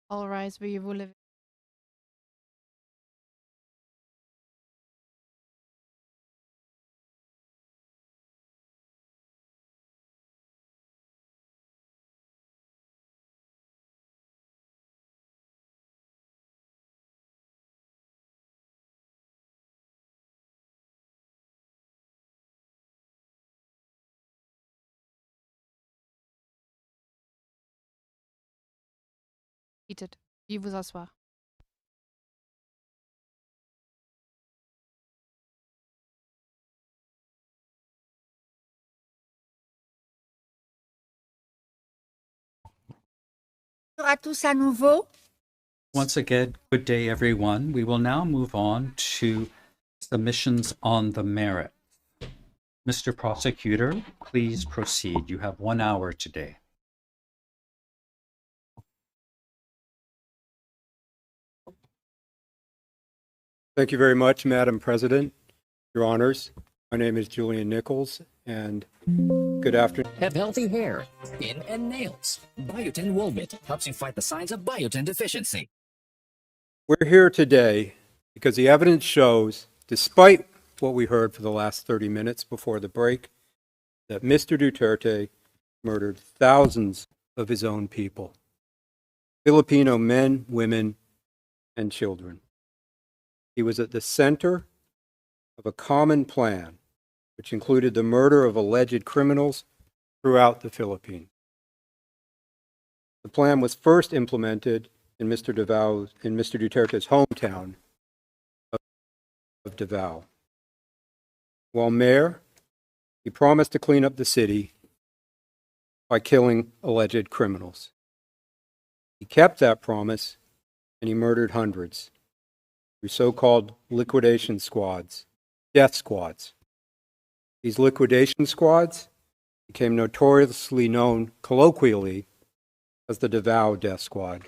All rise, veuillez vous lever. Seated. Veuillez vous asseoir. Bonjour à tous à nouveau. Once again, good day, everyone. We will now move on to submissions on the merit. Mr. Prosecutor, please proceed. You have 1 hour today. Thank you very much, Madam President. Your Honors, my name is Julian Nichols, and good afternoon. Have healthy hair, skin, and nails. Biotin Woolmit helps you fight the signs of biotin deficiency. We're here today because the evidence shows, despite what we heard for the last 30 minutes before the break, that Mr. Duterte murdered thousands of his own people, Filipino men, women, and children. He was at the center of a common plan, which included the murder of alleged criminals throughout the Philippines. The plan was first implemented in Mr. Duterte's hometown of Davao. While mayor, he promised to clean up the city by killing alleged criminals. He kept that promise, and he murdered hundreds through so-called liquidation squads, death squads. These liquidation squads became notoriously known colloquially as the Davao Death Squad,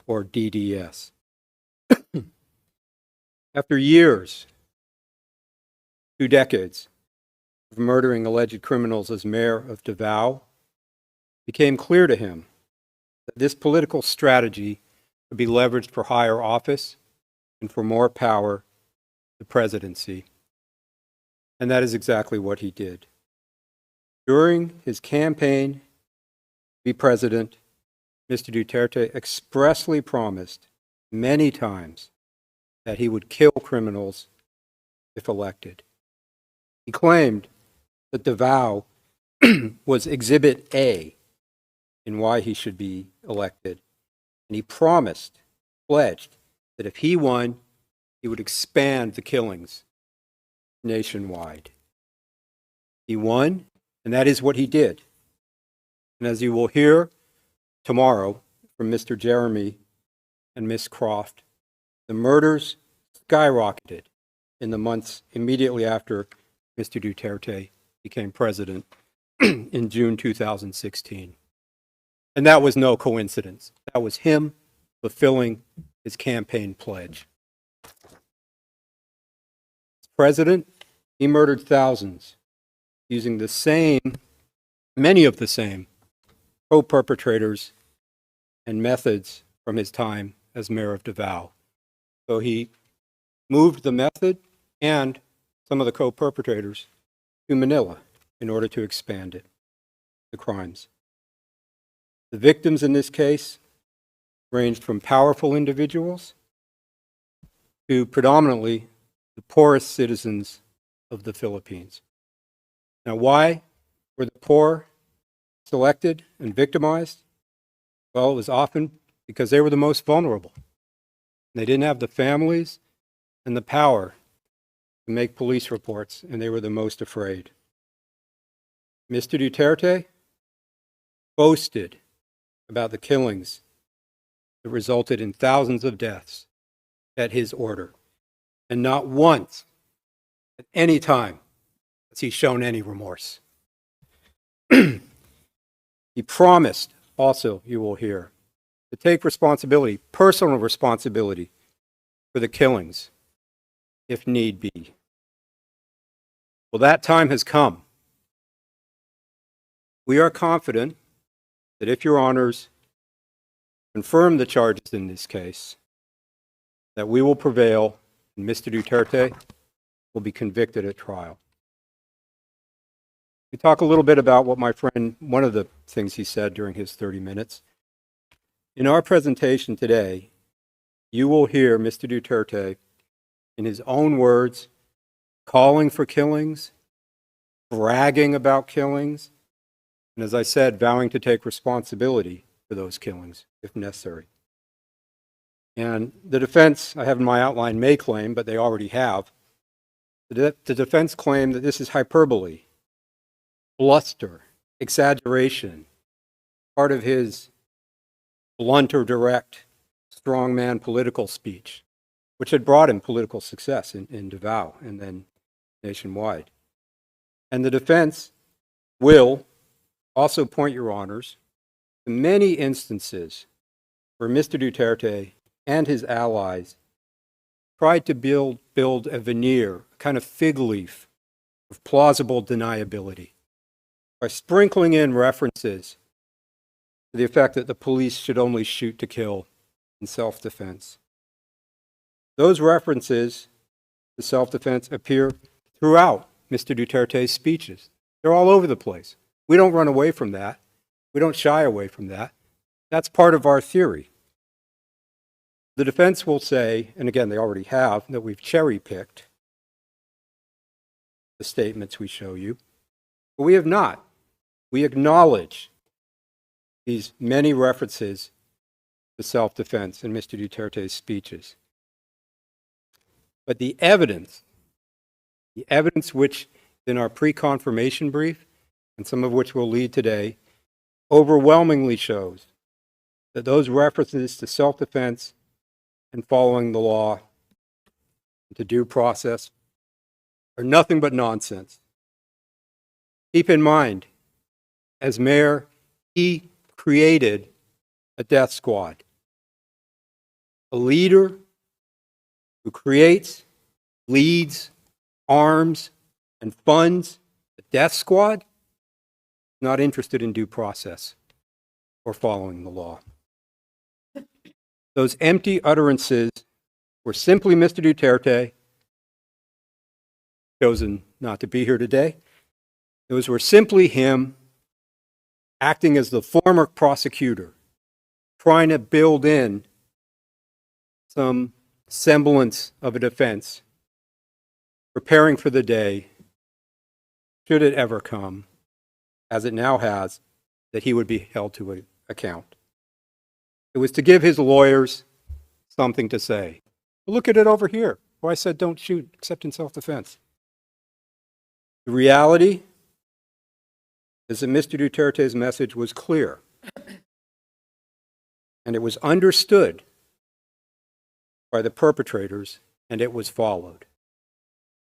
or DDS. After years, 2 decades, of murdering alleged criminals as mayor of Davao, it became clear to him that this political strategy could be leveraged for higher office and for more power, the presidency. And that is exactly what he did. During his campaign to be president, Mr. Duterte expressly promised many times that he would kill criminals if elected. He claimed that Davao was Exhibit A in why he should be elected, and he pledged, that if he won, he would expand the killings nationwide. He won, and that is what he did. And as you will hear tomorrow from Mr. Jeremy and Miss Croft, the murders skyrocketed in the months immediately after Mr. Duterte became president in June 2016. And that was no coincidence. That was him fulfilling his campaign pledge. As president, he murdered thousands using many of the same co-perpetrators and methods from his time as mayor of Davao. So he moved the method and some of the co-perpetrators to Manila in order to expand the crimes. The victims in this case ranged from powerful individuals to predominantly the poorest citizens of the Philippines. Now, why were the poor selected and victimized? Well, it was often because they were the most vulnerable. They didn't have the families and the power to make police reports, and they were the most afraid. Mr. Duterte boasted about the killings that resulted in thousands of deaths at his order, and not once at any time has he shown any remorse. He promised also, you will hear, to take responsibility, personal responsibility, for the killings, if need be. Well, that time has come. We are confident that if your honors confirm the charges in this case, that we will prevail and Mr. Duterte will be convicted at trial. We talk a little bit about what my friend, one of the things he said during his 30 minutes. In our presentation today, you will hear Mr. Duterte, in his own words, calling for killings, bragging about killings, and as I said, vowing to take responsibility for those killings if necessary. And the defense, I have in my outline, may claim, but they already have, the defense claim that this is hyperbole, bluster, exaggeration, part of his blunt or direct strongman political speech, which had brought him political success in Davao and then nationwide. And the defense will also point, Your Honors, to many instances where Mr. Duterte and his allies tried to build a veneer, a kind of fig leaf of plausible deniability by sprinkling in references to the effect that the police should only shoot to kill in self-defense. Those references to self-defense appear throughout Mr. Duterte's speeches. They're all over the place. We don't run away from that. We don't shy away from that. That's part of our theory. The defense will say, and again, they already have, that we've cherry-picked the statements we show you, but we have not. We acknowledge these many references to self-defense in Mr. Duterte's speeches. But the evidence which in our pre-confirmation brief, and some of which will lead today, overwhelmingly shows that those references to self-defense and following the law, to due process, are nothing but nonsense. Keep in mind, as mayor, he created a death squad. A leader who creates, leads, arms, and funds a death squad, not interested in due process or following the law. Those empty utterances were simply Mr. Duterte, chosen not to be here today. Those were simply him acting as the former prosecutor, trying to build in some semblance of a defense, preparing for the day, should it ever come, as it now has, that he would be held to account. It was to give his lawyers something to say. Look at it over here, where I said don't shoot except in self-defense. The reality is that Mr. Duterte's message was clear, and it was understood by the perpetrators, and it was followed.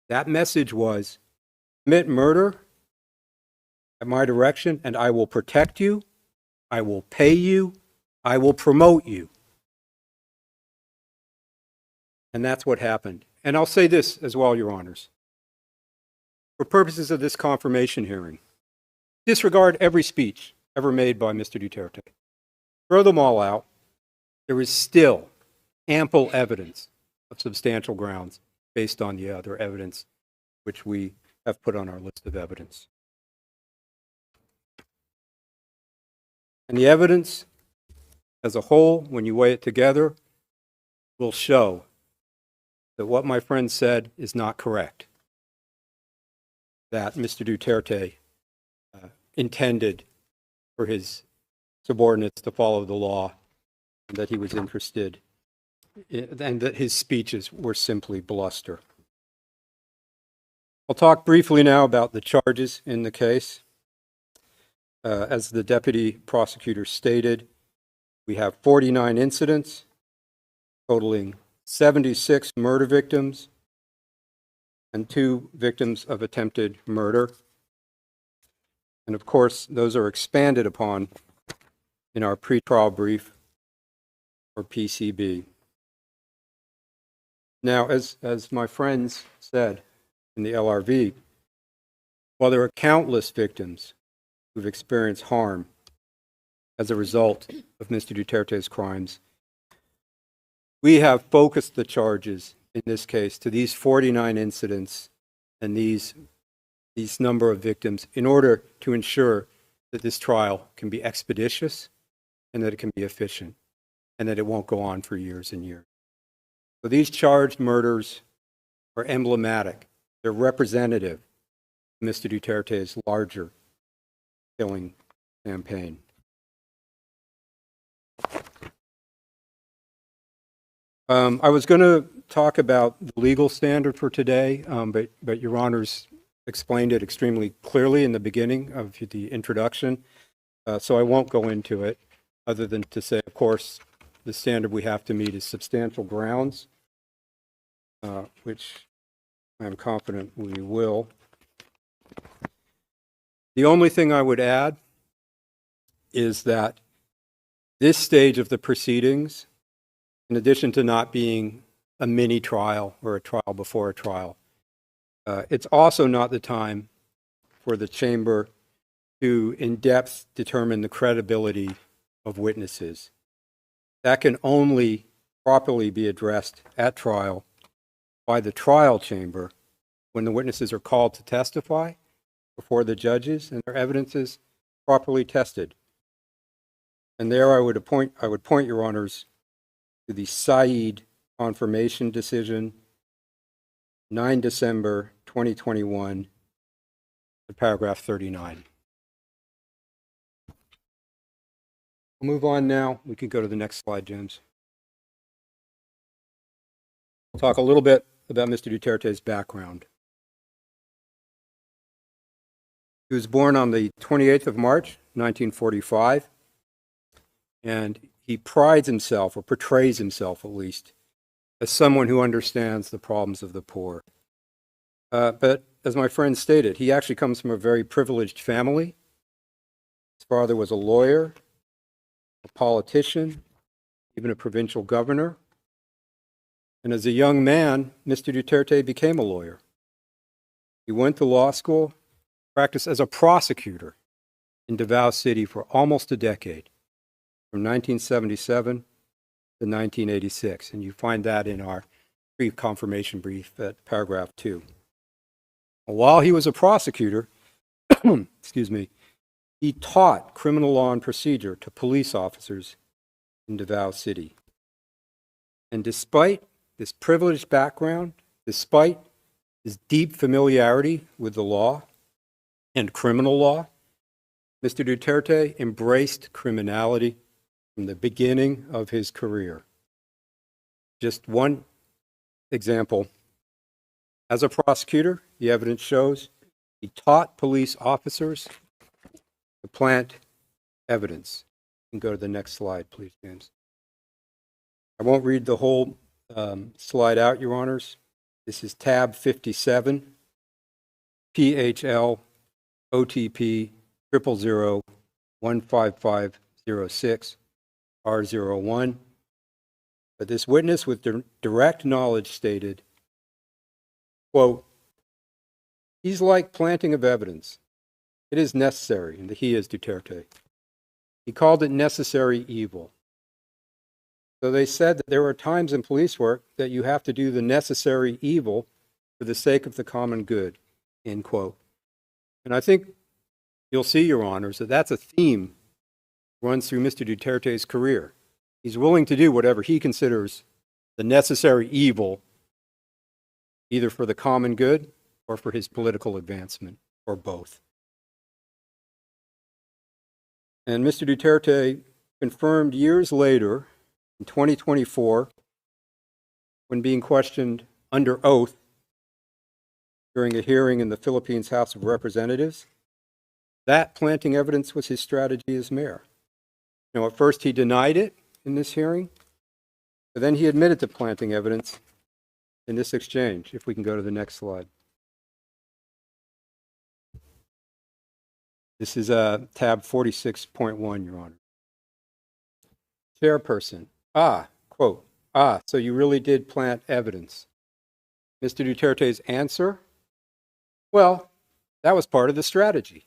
That message was, commit murder at my direction, and I will protect you, I will pay you, I will promote you. And that's what happened. And I'll say this as well, Your Honors. For purposes of this confirmation hearing, disregard every speech ever made by Mr. Duterte. Throw them all out. There is still ample evidence of substantial grounds based on the other evidence which we have put on our list of evidence. And the evidence as a whole, when you weigh it together, will show that what my friend said is not correct. That Mr. Duterte intended for his subordinates to follow the law, and that he was interested, and that his speeches were simply bluster. I'll talk briefly now about the charges in the case. As the deputy prosecutor stated, we have 49 incidents, totaling 76 murder victims and 2 victims of attempted murder. And of course, those are expanded upon in our pretrial brief, or PCB. Now, as my friends said in the LRV, while there are countless victims who've experienced harm as a result of Mr. Duterte's crimes. We have focused the charges in this case to these 49 incidents and these number of victims in order to ensure that this trial can be expeditious and that it can be efficient and that it won't go on for years and years. So these charged murders are emblematic. They're representative of Mr. Duterte's larger killing campaign. I was going to talk about the legal standard for today, but Your Honors explained it extremely clearly in the beginning of the introduction, so I won't go into it other than to say, of course, the standard we have to meet is substantial grounds, which I'm confident we will. The only thing I would add is that this stage of the proceedings, in addition to not being a mini trial or a trial before a trial, it's also not the time for the chamber to in depth determine the credibility of witnesses. That can only properly be addressed at trial by the trial chamber when the witnesses are called to testify before the judges and their evidence is properly tested. And there I would point, Your Honors, to the Said confirmation decision, 9 December 2021, paragraph 39. We'll move on now. We can go to the next slide, James. We'll talk a little bit about Mr. Duterte's background. He was born on the 28th of March, 1945, and he prides himself, or portrays himself at least, as someone who understands the problems of the poor. But as my friend stated, he actually comes from a very privileged family. His father was a lawyer, a politician, even a provincial governor. And as a young man, Mr. Duterte became a lawyer. He went to law school, practiced as a prosecutor in Davao City for almost a decade, from 1977 to 1986. And you find that in our brief confirmation brief at paragraph 2. While he was a prosecutor, excuse me, he taught criminal law and procedure to police officers in Davao City. And despite this privileged background, despite his deep familiarity with the law and criminal law, Mr. Duterte embraced criminality from the beginning of his career. Just one example. As a prosecutor, the evidence shows he taught police officers to plant evidence. You can go to the next slide, please, James. I won't read the whole slide out, Your Honors. This is tab 57, PHL OTP 000-15506 R01. But this witness with direct knowledge stated, quote, "He's like planting of evidence. It is necessary," and the he is Duterte. He called it necessary evil. So they said that there are times in police work that you have to do the necessary evil for the sake of the common good, end quote. And I think you'll see, Your Honors, that that's a theme that runs through Mr. Duterte's career. He's willing to do whatever he considers the necessary evil, either for the common good or for his political advancement, or both. And Mr. Duterte confirmed years later, in 2024, when being questioned under oath during a hearing in the Philippines House of Representatives, that planting evidence was his strategy as mayor. Now, at first he denied it in this hearing, but then he admitted to planting evidence in this exchange. If we can go to the next slide. This is tab 46.1, Your Honor. Chairperson, quote, so you really did plant evidence. Mr. Duterte's answer, well, that was part of the strategy.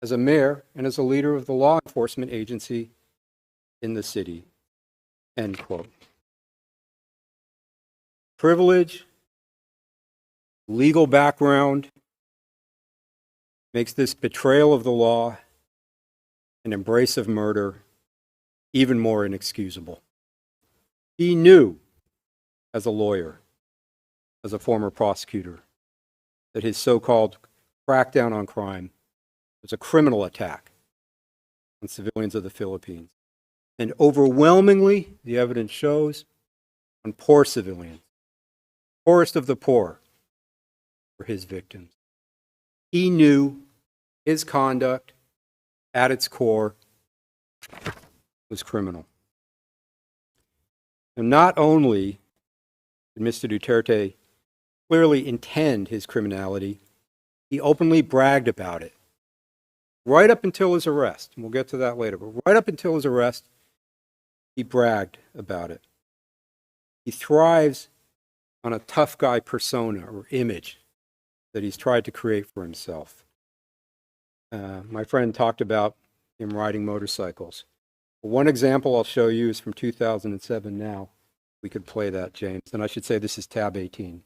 as a mayor and as a leader of the law enforcement agency in the city. End quote. Privilege, legal background makes this betrayal of the law and embrace of murder even more inexcusable. He knew, as a lawyer, as a former prosecutor, that his so-called crackdown on crime was a criminal attack on civilians of the Philippines. And overwhelmingly, the evidence shows, on poor civilians, poorest of the poor, were his victims. He knew his conduct, at its core, was criminal. And not only did Mr. Duterte clearly intend his criminality, he openly bragged about it. Right up until his arrest, and we'll get to that later, but right up until his arrest, he bragged about it. He thrives on a tough guy persona or image that he's tried to create for himself. My friend talked about him riding motorcycles. One example I'll show you is from 2007 now. We could play that, James. And I should say this is tab 18.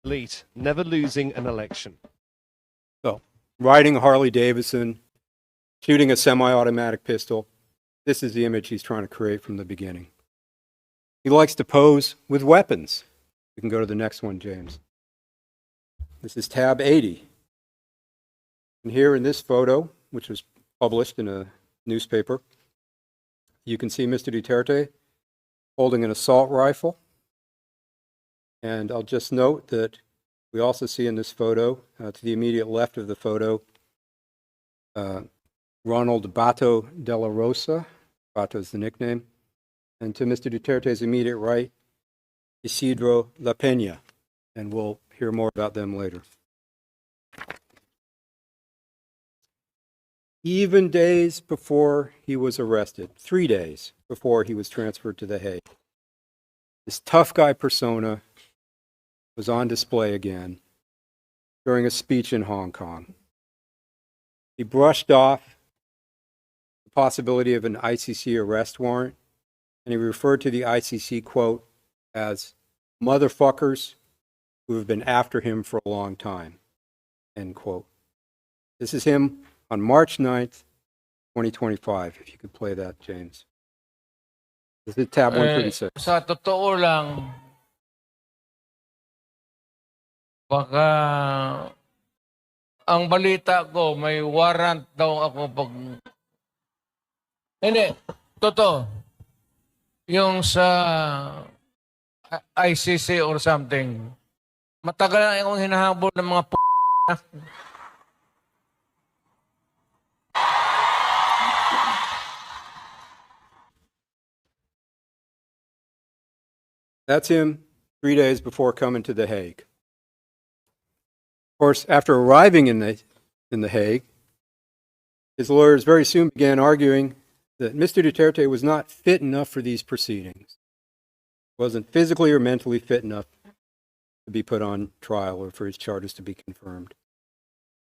Elite, never losing an election. So, riding a Harley Davidson, shooting a semi-automatic pistol. This is the image he's trying to create from the beginning. He likes to pose with weapons. You can go to the next one, James. This is tab 80. And here in this photo, which was published in a newspaper, you can see Mr. Duterte holding an assault rifle. And I'll just note that we also see in this photo, to the immediate left of the photo, Ronald Bato de la Rosa. Bato is the nickname. And to Mr. Duterte's immediate right, Isidro La Peña. And we'll hear more about them later. Even days before he was arrested, 3 days before he was transferred to The Hague, this tough guy persona was on display again during a speech in Hong Kong. He brushed off the possibility of an ICC arrest warrant, and he referred to the ICC, quote, as motherfuckers who have been after him for a long time, end quote. This is him on March 9th, 2025, if you could play that, James. This is tab 136. Sa totoo lang, baka ang balita ko may warrant daw ako pag... Hindi, totoo. Yung sa ICC or something. Matagal na akong hinahabol ng mga That's him 3 days before coming to The Hague. Of course, after arriving in the Hague, his lawyers very soon began arguing that Mr. Duterte was not fit enough for these proceedings. Wasn't physically or mentally fit enough to be put on trial or for his charges to be confirmed.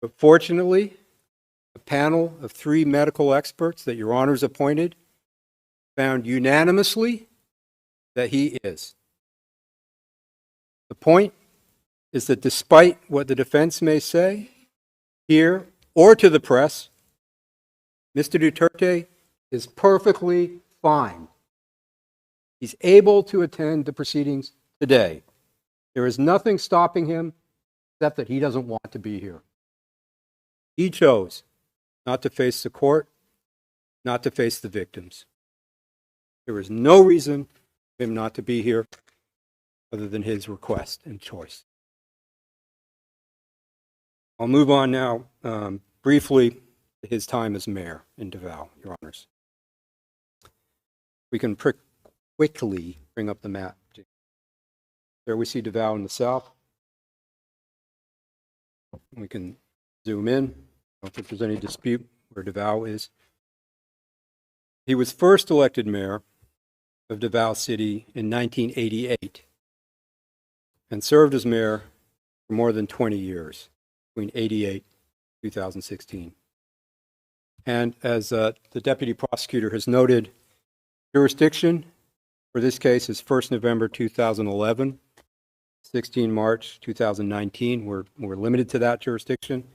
But fortunately, a panel of 3 medical experts that Your Honors appointed found unanimously that he is. The point is that despite what the defense may say, here or to the press, Mr. Duterte is perfectly fine. He's able to attend the proceedings today. There is nothing stopping him except that he doesn't want to be here. He chose not to face the court, not to face the victims. There is no reason for him not to be here other than his request and choice. I'll move on now briefly to his time as mayor in Davao, Your Honors. We can quickly bring up the map. There we see Davao in the south. We can zoom in. I don't think there's any dispute where Davao is. He was first elected mayor of Davao City in 1988 and served as mayor for more than 20 years, between 88 and 2016. And as the deputy prosecutor has noted, jurisdiction for this case is 1st November 2011, 16 March 2019. We're limited to that jurisdiction.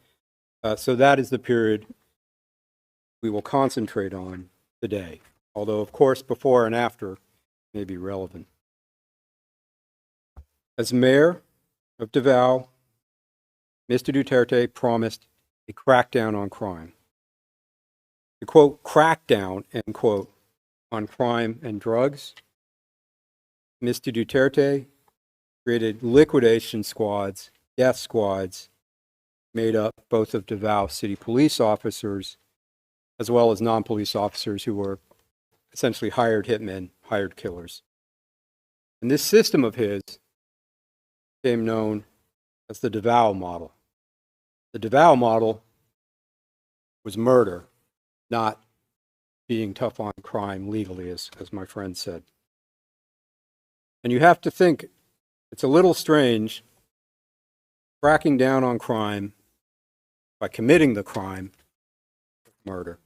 So that is the period we will concentrate on today, although, of course, before and after may be relevant. As mayor of Davao, Mr. Duterte promised a crackdown on crime. The quote, crackdown, end quote, on crime and drugs. Mr. Duterte created liquidation squads, death squads, made up both of Davao City police officers as well as non-police officers who were essentially hired hitmen, hired killers. And this system of his became known as the Davao model. The Davao model was murder, not being tough on crime legally, as my friend said. And you have to think, it's a little strange cracking down on crime by committing the crime of murder.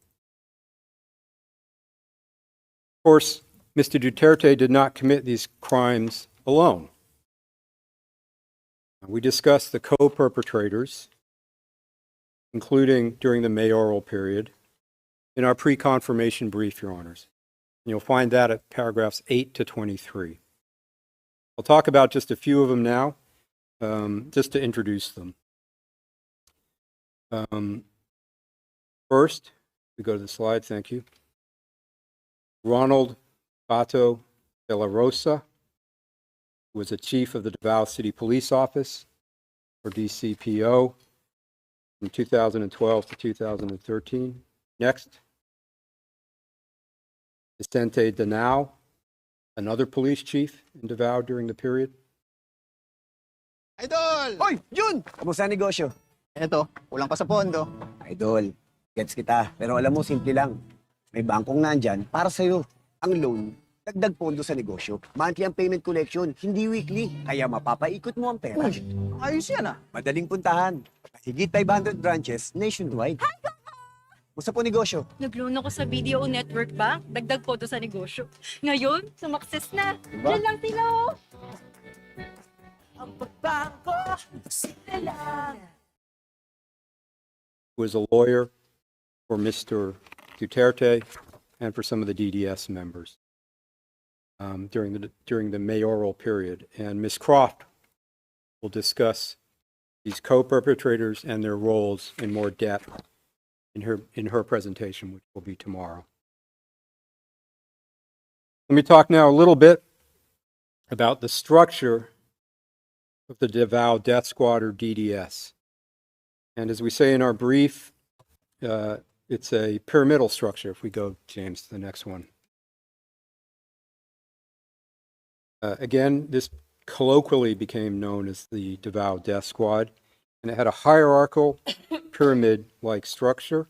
Of course, Mr. Duterte did not commit these crimes alone. We discussed the co-perpetrators, including during the mayoral period, in our pre-confirmation brief, Your Honors. And you'll find that at paragraphs 8 to 23. I'll talk about just a few of them now, just to introduce them. First, we go to the slide, thank you. Ronald Pato de la Rosa was a chief of the Davao City Police Office, or DCPO, from 2012 to 2013. Next, Vicente Danao, another police chief in Davao during the period. Idol! Hoy, Jun! Kamusta ang negosyo? Eto, kulang pa sa pondo. Idol, gets kita. Pero alam mo, simple lang. May bangkong nandyan para sa'yo. Ang loan, dagdag pondo sa negosyo. Monthly ang payment collection, hindi weekly. Kaya mapapaikot mo ang pera. Ayos yan ah. Madaling puntahan. Higit 500 branches nationwide. Musta po negosyo? Nag-loan ako sa BDO Network Bank. Dagdag po to sa negosyo. Ngayon, sumakses na. Diba? Diyan lang sila. Ang pagbangko, sila lang. Was a lawyer for Mr. Duterte and for some of the DDS members during the mayoral period. And Ms. Croft will discuss these co-perpetrators and their roles in more depth in her presentation, which will be tomorrow. Let me talk now a little bit about the structure of the Davao Death Squad, or DDS. And as we say in our brief, it's a pyramidal structure. If we go, James, to the next one. Again, this colloquially became known as the Davao Death Squad, and it had a hierarchical pyramid-like structure.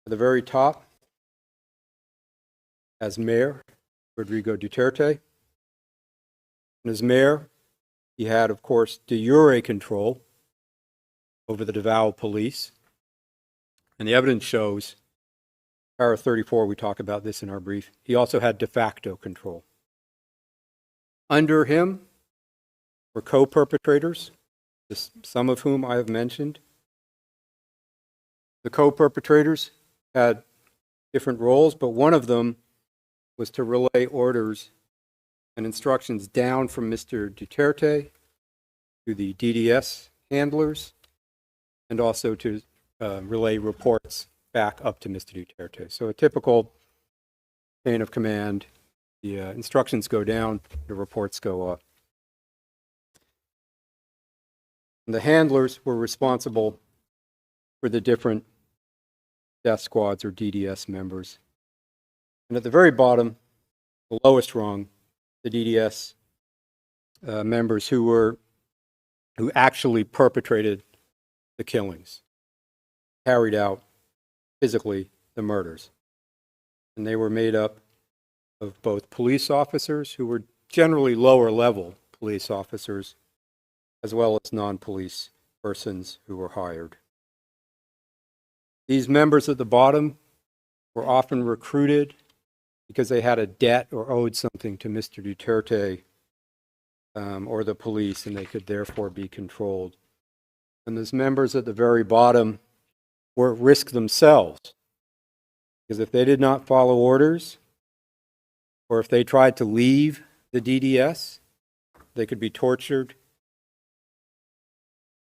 At the very top, as mayor, Rodrigo Duterte. And as mayor, he had, of course, de jure control over the Davao police. And the evidence shows, para 34, we talk about this in our brief, he also had de facto control. Under him were co-perpetrators, some of whom I have mentioned. The co-perpetrators had different roles, but one of them was to relay orders and instructions down from Mr. Duterte to the DDS handlers, and also to relay reports back up to Mr. Duterte. So a typical chain of command. The instructions go down, the reports go up. And the handlers were responsible for the different death squads, or DDS members. And at the very bottom, the lowest rung, the DDS members who actually perpetrated the killings, carried out physically the murders. and they were made up of both police officers, who were generally lower level police officers, as well as non-police persons who were hired. These members at the bottom were often recruited because they had a debt or owed something to Mr. Duterte or the police, and they could therefore be controlled. And those members at the very bottom were at risk themselves, because if they did not follow orders, or if they tried to leave the DDS, they could be tortured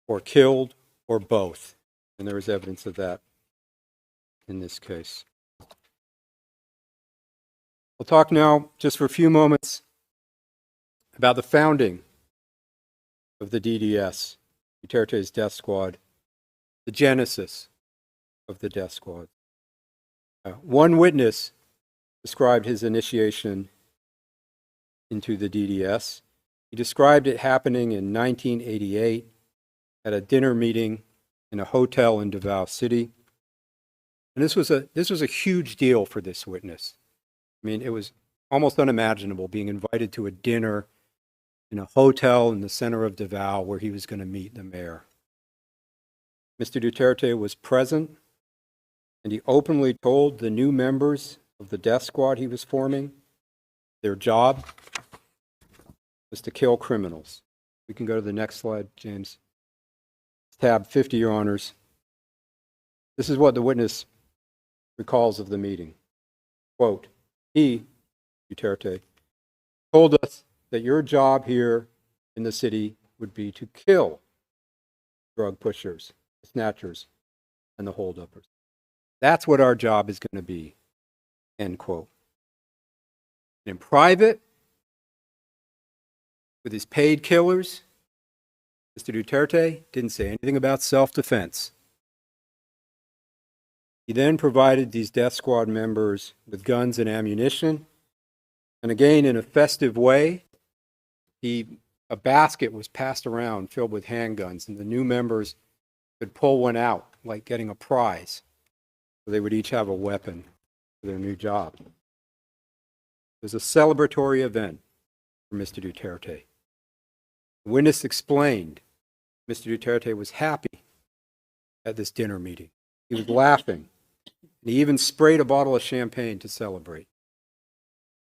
or killed or both. And there was evidence of that in this case. We'll talk now just for a few moments about the founding of the DDS, Duterte's death squad, the genesis of the death squad. One witness described his initiation into the DDS. He described it happening in 1988 at a dinner meeting in a hotel in Davao City. And this was a huge deal for this witness. I mean, it was almost unimaginable being invited to a dinner in a hotel in the center of Davao where he was going to meet the mayor. Mr. Duterte was present, and he openly told the new members of the death squad he was forming their job was to kill criminals. We can go to the next slide, James. Tab 50, Your Honors. This is what the witness recalls of the meeting. Quote, he, Duterte, told us that your job here in the city would be to kill drug pushers, snatchers, and the holduppers. That's what our job is going to be, end quote. In private, with his paid killers, Mr. Duterte didn't say anything about self-defense. He then provided these death squad members with guns and ammunition. And again, in a festive way, a basket was passed around filled with handguns, and the new members could pull one out, like getting a prize. So they would each have a weapon for their new job. It was a celebratory event for Mr. Duterte. The witness explained Mr. Duterte was happy at this dinner meeting. He was laughing. And he even sprayed a bottle of champagne to celebrate.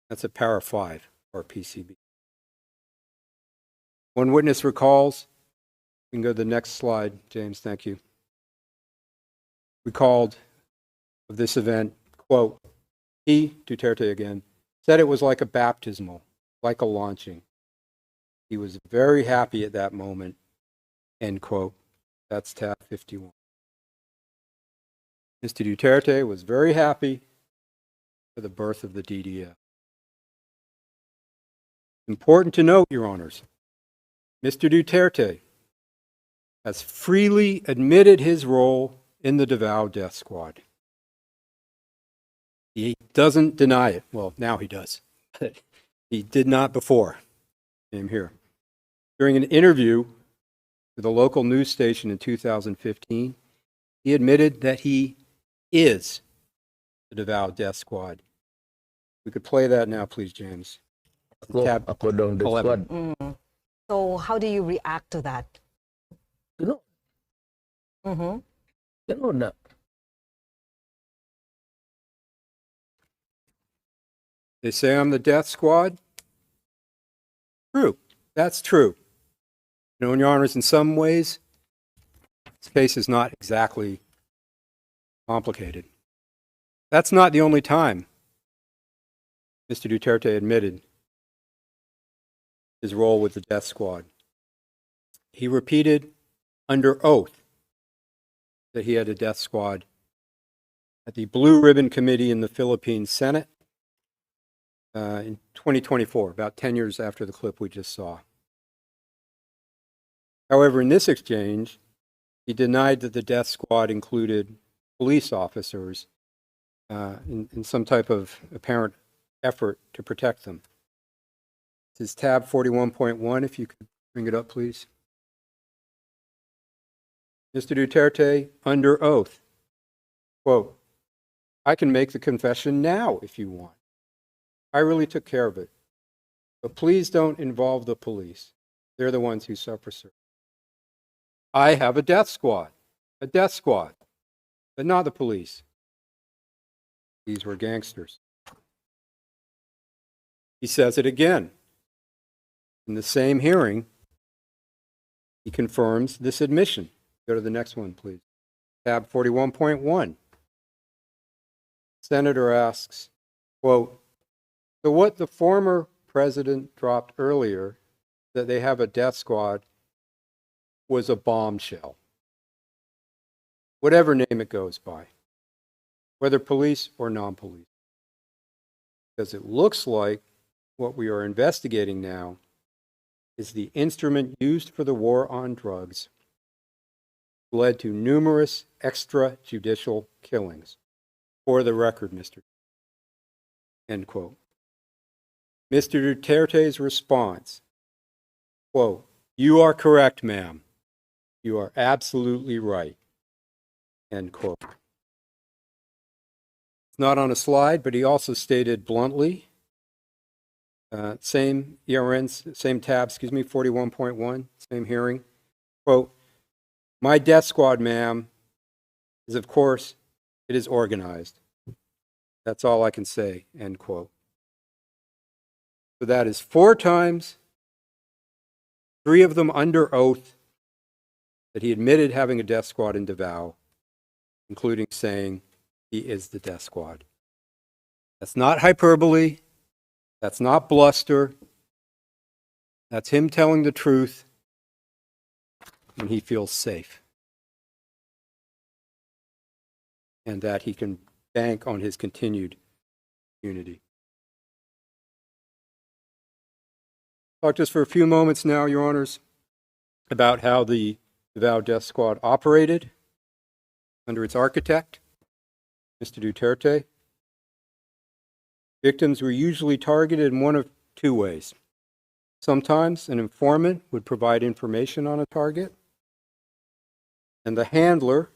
That's at para 5, or PCB. One witness recalls, we can go to the next slide, James, thank you. Recalled of this event, quote, he, Duterte again, said it was like a baptismal, like a launching. He was very happy at that moment, end quote. That's tab 51. Mr. Duterte was very happy for the birth of the DDS. Important to note, Your Honors, Mr. Duterte has freely admitted his role in the Davao death squad. He doesn't deny it. Well, now he does. But he did not before. Came here. During an interview with a local news station in 2015, he admitted that he is the Davao death squad. We could play that now, please, James. Tab 11. So how do you react to that? Ganun. Mm-hmm. Ganun na. They say I'm the death squad. True. That's true. You know, Your Honors, in some ways, this case is not exactly complicated. That's not the only time Mr. Duterte admitted his role with the death squad. He repeated under oath that he had a death squad at the Blue Ribbon Committee in the Philippine Senate in 2024, about 10 years after the clip we just saw. However, in this exchange, he denied that the death squad included police officers in some type of apparent effort to protect them. This is tab 41.1, if you could bring it up, please. Mr. Duterte, under oath, quote, I can make the confession now if you want. I really took care of it. But please don't involve the police. They're the ones who suffer. I have a death squad, but not the police. These were gangsters. He says it again. In the same hearing, he confirms this admission. Go to the next one, please. Tab 41.1. Senator asks, quote, so what the former president dropped earlier, that they have a death squad, was a bombshell. Whatever name it goes by, whether police or non-police. Because it looks like what we are investigating now is the instrument used for the war on drugs led to numerous extrajudicial killings. For the record, Mr. End quote. Mr. Duterte's response, quote, you are correct, ma'am. You are absolutely right. End quote. It's not on a slide, but he also stated bluntly, same tab, 41.1, same hearing, quote, my death squad, ma'am, is of course, it is organized. That's all I can say, end quote. So that is 4 times, 3 of them under oath, that he admitted having a death squad in Davao, including saying he is the death squad. That's not hyperbole. That's not bluster. That's him telling the truth when he feels safe. And that he can bank on his continued unity. Talk just for a few moments now, Your Honors, about how the Davao Death Squad operated under its architect, Mr. Duterte. Victims were usually targeted in one of 2 ways. Sometimes an informant would provide information on a target, and the handler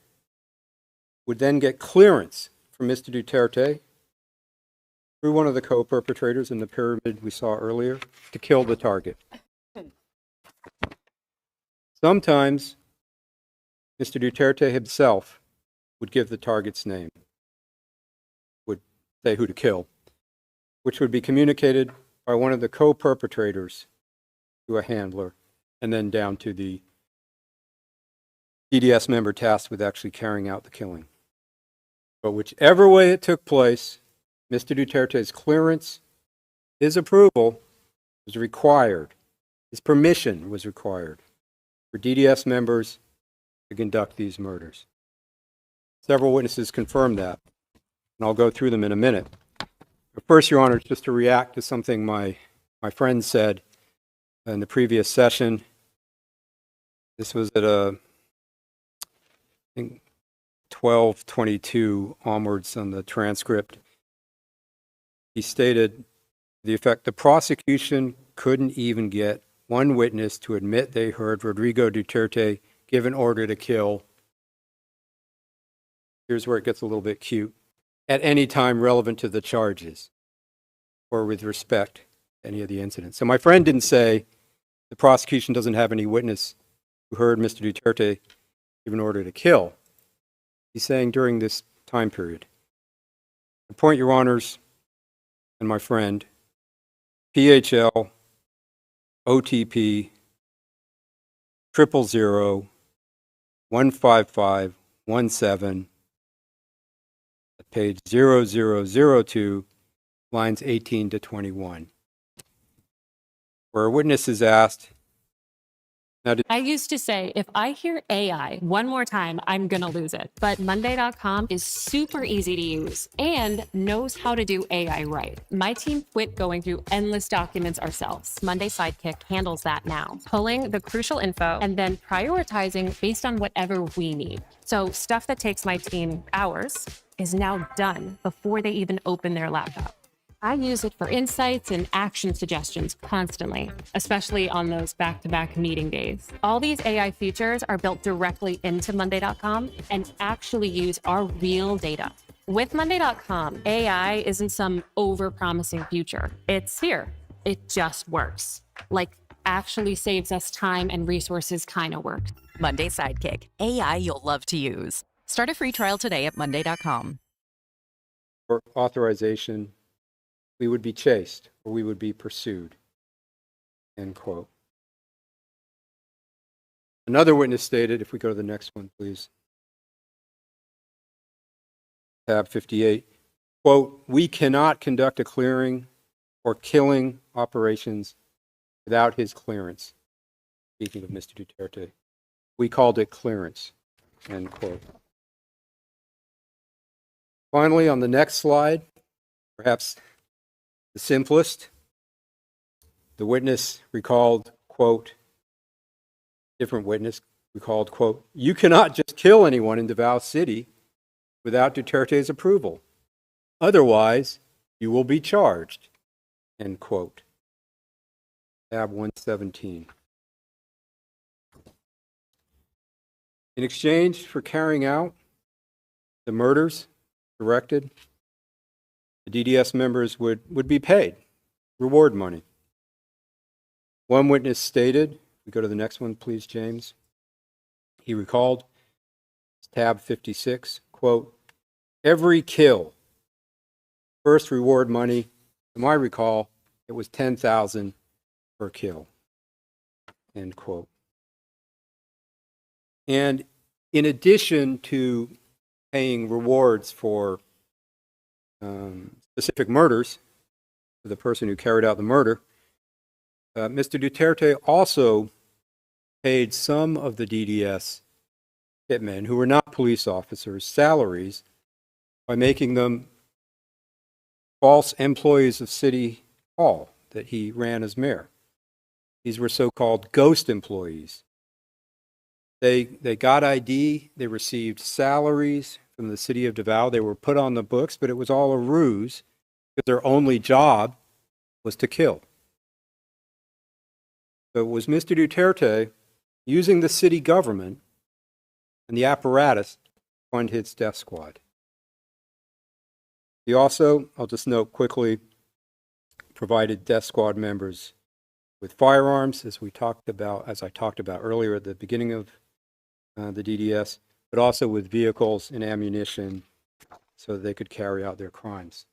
would then get clearance from Mr. Duterte through one of the co-perpetrators in the pyramid we saw earlier to kill the target. Sometimes Mr. Duterte himself would give the target's name, would say who to kill, which would be communicated by one of the co-perpetrators to a handler, and then down to the DDS member tasked with actually carrying out the killing. But whichever way it took place, Mr. Duterte's clearance, his approval was required, his permission was required for DDS members to conduct these murders. Several witnesses confirmed that, and I'll go through them in a minute. But first, Your Honor, just to react to something my friend said in the previous session. This was at I think 12:22 onwards on the transcript. He stated the effect, the prosecution couldn't even get one witness to admit they heard Rodrigo Duterte give an order to kill. Here's where it gets a little bit cute. At any time relevant to the charges or with respect to any of the incidents. So my friend didn't say the prosecution doesn't have any witness who heard Mr. Duterte give an order to kill. He's saying during this time period. The point, Your Honors, and my friend, PHL, OTP, 000 15517, page 0002, lines 18 to 21, where a witness is asked, I used to say, if I hear AI one more time, I'm going to lose it. But Monday.com is super easy to use and knows how to do AI right. My team quit going through endless documents ourselves. Monday Sidekick handles that now, pulling the crucial info and then prioritizing based on whatever we need. So stuff that takes my team hours is now done before they even open their laptop. I use it for insights and action suggestions constantly, especially on those back-to-back meeting days. All these AI features are built directly into Monday.com and actually use our real data. With Monday.com, AI isn't some over-promising future. It's here. It just works. Like, actually saves us time and resources kind of work. Monday Sidekick, AI you'll love to use. Start a free trial today at Monday.com. For authorization, we would be chased or we would be pursued. End quote. Another witness stated, if we go to the next one, please. Tab 58, quote, "We cannot conduct a clearing or killing operations without his clearance." Speaking of Mr. Duterte, we called it clearance, end quote. Finally, on the next slide, perhaps the simplest, the witness recalled, quote, different witness recalled, quote, "You cannot just kill anyone in Davao City without Duterte's approval. Otherwise, you will be charged," end quote. Tab 117. In exchange for carrying out the murders directed, the DDS members would be paid reward money. One witness stated, we go to the next one, please, James. He recalled, tab 56, quote, "Every kill, first reward money, to my recall, it was $10,000 per kill," end quote. And in addition to paying rewards for specific murders for the person who carried out the murder, Mr. Duterte also paid some of the DDS hitmen who were not police officers salaries by making them false employees of City Hall that he ran as mayor. These were so-called ghost employees. They got ID, they received salaries from the city of Davao, they were put on the books, but it was all a ruse because their only job was to kill. So it was Mr. Duterte using the city government and the apparatus to fund his death squad. He also, I'll just note quickly, provided death squad members with firearms, as I talked about earlier at the beginning of the DDS, but also with vehicles and ammunition so that they could carry out their crimes.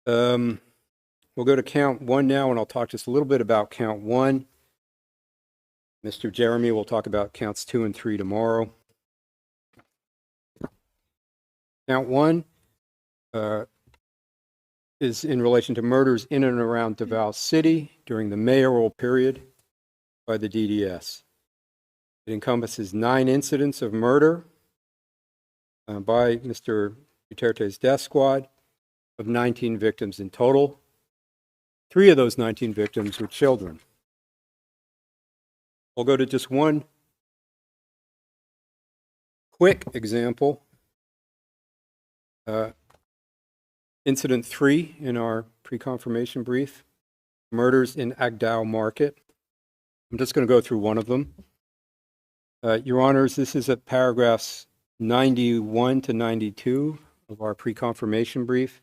We'll go to count one now, and I'll talk just a little bit about count one. Mr. Jeremy will talk about counts 2 and 3 tomorrow. Count one is in relation to murders in and around Davao City during the mayoral period by the DDS. It encompasses 9 incidents of murder by Mr. Duterte's death squad of 19 victims in total. 3 of those 19 victims were children. We'll go to just one quick example. Incident 3 in our pre-confirmation brief, murders in Agdao Market. I'm just going to go through one of them. Your Honors, this is at paragraphs 91 to 92 of our pre-confirmation brief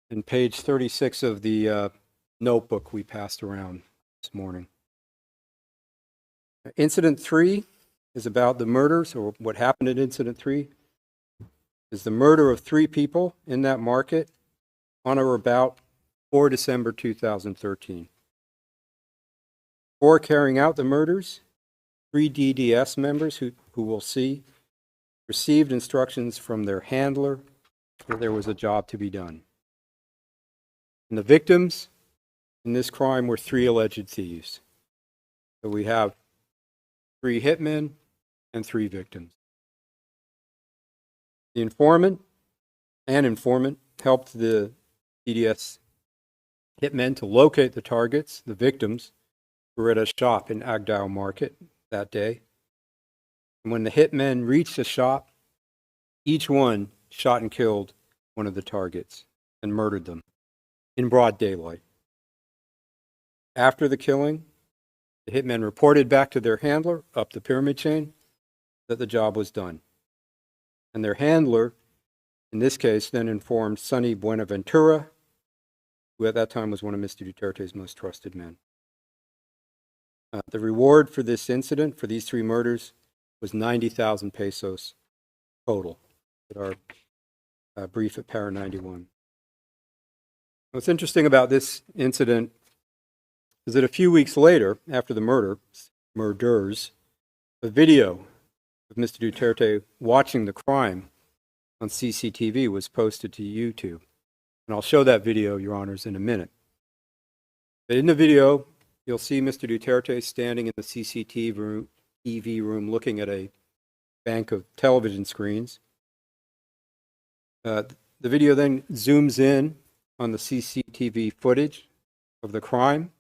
and page 36 of the notebook we passed around this morning. Incident 3 is about the murders, or what happened in Incident 3 is the murder of 3 people in that market on or about 4 December 2013. Before carrying out the murders, 3 DDS members who we'll see received instructions from their handler that there was a job to be done. And the victims in this crime were 3 alleged thieves. So we have 3 hitmen and 3 victims. The informant helped the DDS hitmen to locate the targets, the victims, who were at a shop in Agdao Market that day. And when the hitmen reached the shop, each one shot and killed one of the targets and murdered them in broad daylight. After the killing, the hitmen reported back to their handler up the pyramid chain that the job was done. And their handler, in this case, then informed Sonny Buenaventura, who at that time was one of Mr. Duterte's most trusted men. The reward for this incident, for these 3 murders, was 90,000 pesos total at our brief at Para 91. What's interesting about this incident is that a few weeks later, after the murders, a video of Mr. Duterte watching the crime on CCTV was posted to YouTube. And I'll show that video, Your Honors, in a minute. But in the video, you'll see Mr. Duterte standing in the CCTV room looking at a bank of television screens. The video then zooms in on the CCTV footage of the crime.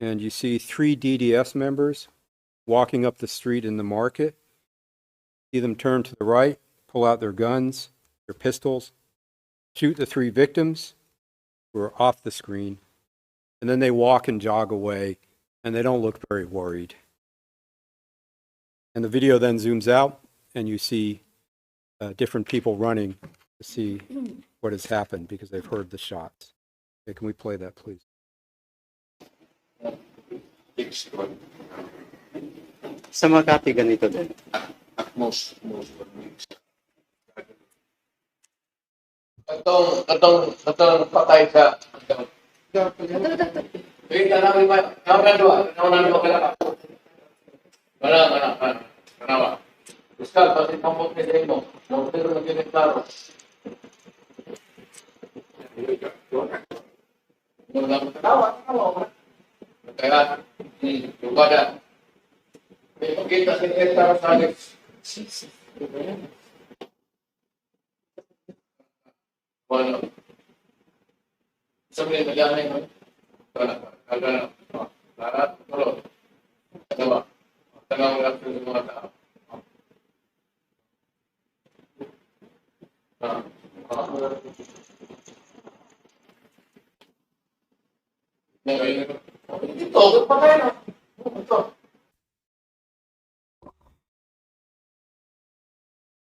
And you see 3 DDS members walking up the street in the market. See them turn to the right, pull out their guns, their pistols, shoot the 3 victims who are off the screen, and then they walk and jog away, and they don't look very worried. And the video then zooms out, and you see different people running to see what has happened because they've heard the shots. Okay, can we play that, please? Sa Makati, ganito din. Most Itong patay sa Agdao. Wait, namin ba? Naman ba? Mana. Iskal, pati pambot ni Demo. Pero naging klaro. Kaya, yung bada. May pagkita sa klaro sa akin. Bueno, sabi nila yan mo. Kaya lahat tulo. Diba? Tanong lang sa mga tao.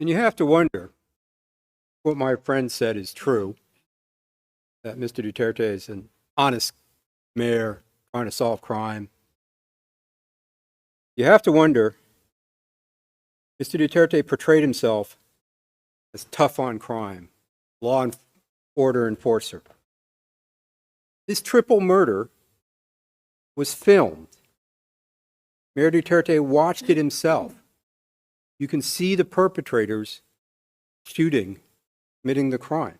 And you have to wonder what my friend said is true, that Mr. Duterte is an honest mayor trying to solve crime. You have to wonder, Mr. Duterte portrayed himself as tough on crime, law and order enforcer. This triple murder was filmed. Mayor Duterte watched it himself. You can see the perpetrators committing the crime.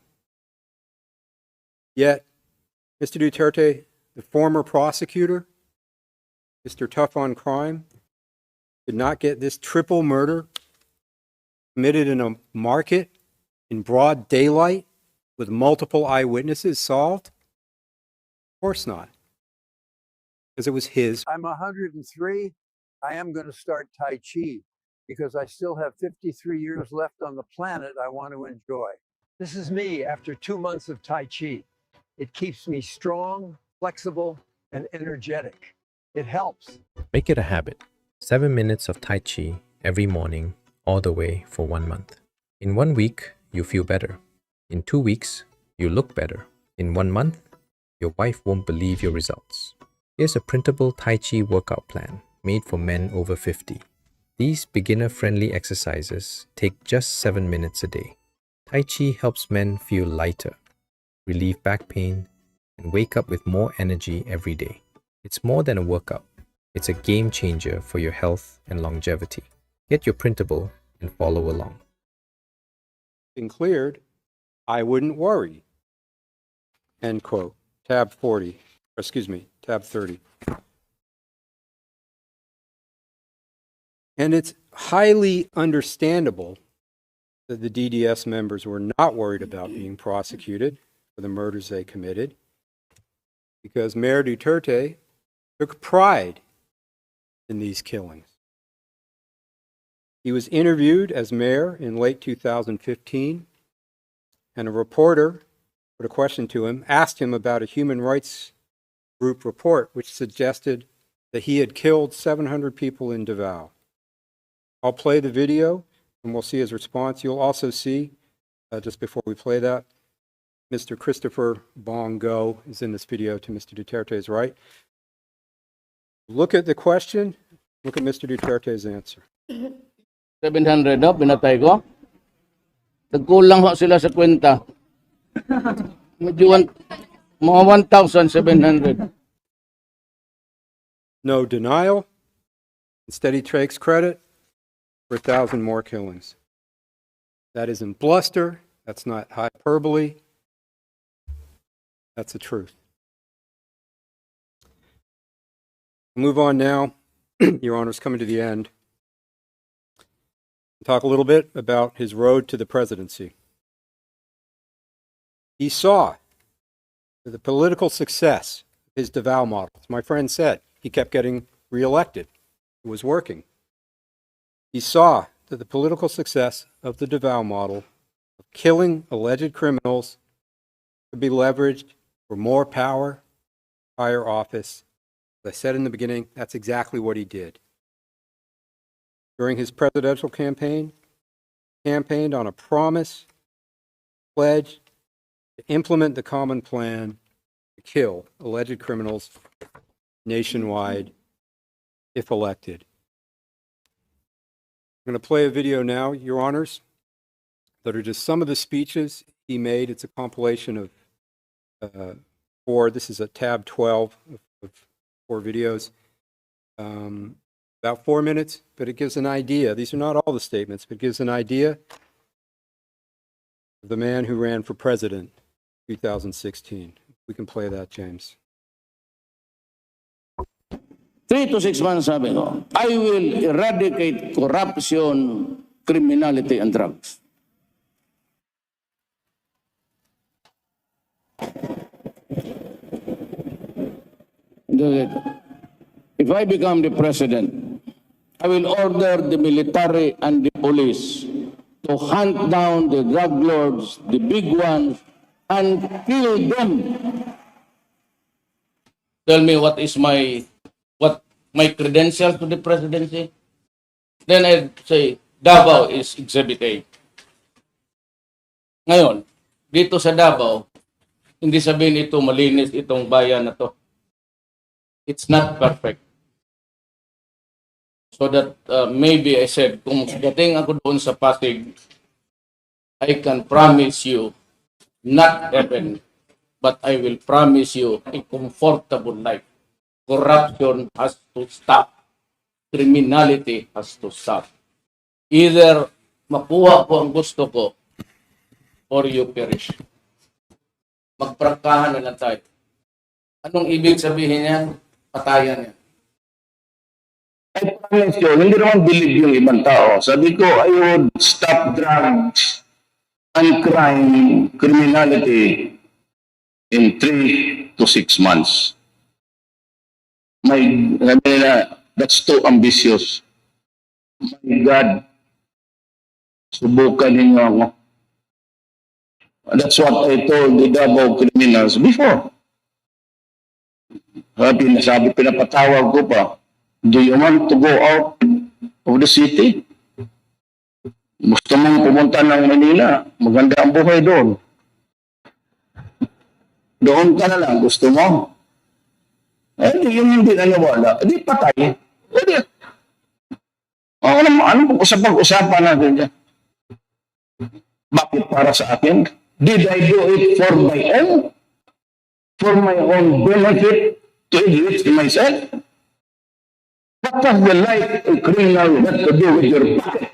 Yet, Mr. Duterte, the former prosecutor, Mr. Tough on Crime, did not get this triple murder committed in a market in broad daylight with multiple eyewitnesses solved? Of course not. Because it was his. I'm 103. I am going to start Tai Chi because I still have 53 years left on the planet I want to enjoy. This is me after 2 months of Tai Chi. It keeps me strong, flexible, and energetic. It helps. Make it a habit. 7 minutes of Tai Chi every morning, all the way for 1 month. In 1 week, you feel better. In 2 weeks, you look better. In 1 month, your wife won't believe your results. Here's a printable Tai Chi workout plan made for men over 50. These beginner-friendly exercises take just 7 minutes a day. Tai Chi helps men feel lighter, relieve back pain, and wake up with more energy every day. It's more than a workout. It's a game changer for your health and longevity. Get your printable and follow along. Been cleared, I wouldn't worry. End quote. Tab 30. And it's highly understandable that the DDS members were not worried about being prosecuted for the murders they committed, because Mayor Duterte took pride in these killings. He was interviewed as mayor in late 2015, and a reporter put a question to him, asked him about a human rights group report which suggested that he had killed 700 people in Davao. I'll play the video and we'll see his response. You'll also see, just before we play that, Mr. Christopher Bongo is in this video to Mr. Duterte's right. Look at the question. Look at Mr. Duterte's answer. 700 no, pinatay ko. Nagkulang ho sila sa kwenta. Medyo mga 1,700. No denial. Instead, he takes credit for 1,000 more killings. That isn't bluster. That's not hyperbole. That's the truth. Move on now. Your Honor's coming to the end. Talk a little bit about his road to the presidency. He saw the political success of his Davao model. As my friend said, he kept getting reelected. It was working. He saw that the political success of the Davao model of killing alleged criminals could be leveraged for more power, higher office. As I said in the beginning, that's exactly what he did. During his presidential campaign, he campaigned on a promise, pledge to implement the common plan to kill alleged criminals nationwide if elected. I'm going to play a video now, Your Honors, that are just some of the speeches he made. It's a compilation of four. This is a tab 12 of 4 videos. About 4 minutes, but it gives an idea. These are not all the statements, but it gives an idea of the man who ran for president in 2016. We can play that, James. 3 to 6 months, sabi ko, I will eradicate corruption, criminality, and drugs. If I become the president, I will order the military and the police to hunt down the drug lords, the big ones, and kill them. Tell me what my credentials to the presidency? Then I'd say, Davao is Exhibit A. Ngayon, dito sa Davao, hindi sabihin ito malinis itong bayan na to. It's not perfect. So that maybe I said, kung dating ako doon sa Pasig, I can promise you, not heaven, but I will promise you a comfortable life. Corruption has to stop. Criminality has to stop. Either makuha ko ang gusto ko or you perish. Magprangkahan na lang tayo. Anong ibig sabihin niyan? Patayan niya. I promise you, hindi naman believe yung ibang tao. Sabi ko, I would stop drugs and crime, criminality in 3 to 6 months. Sabi nila, that's too ambitious. My God, subukan ninyo ako. That's what I told the Davao criminals before. Sabi, pinapatawag ko pa, do you want to go out of the city? Gusto mong pumunta ng Manila, maganda ang buhay doon. Doon ka na lang, gusto mo? Yung hindi naniwala, di patay. Ano pag-usapan natin dyan? Bakit para sa akin? Did I do it for my own? For my own benefit? To enrich myself? What does the life of a criminal have to do with your pocket?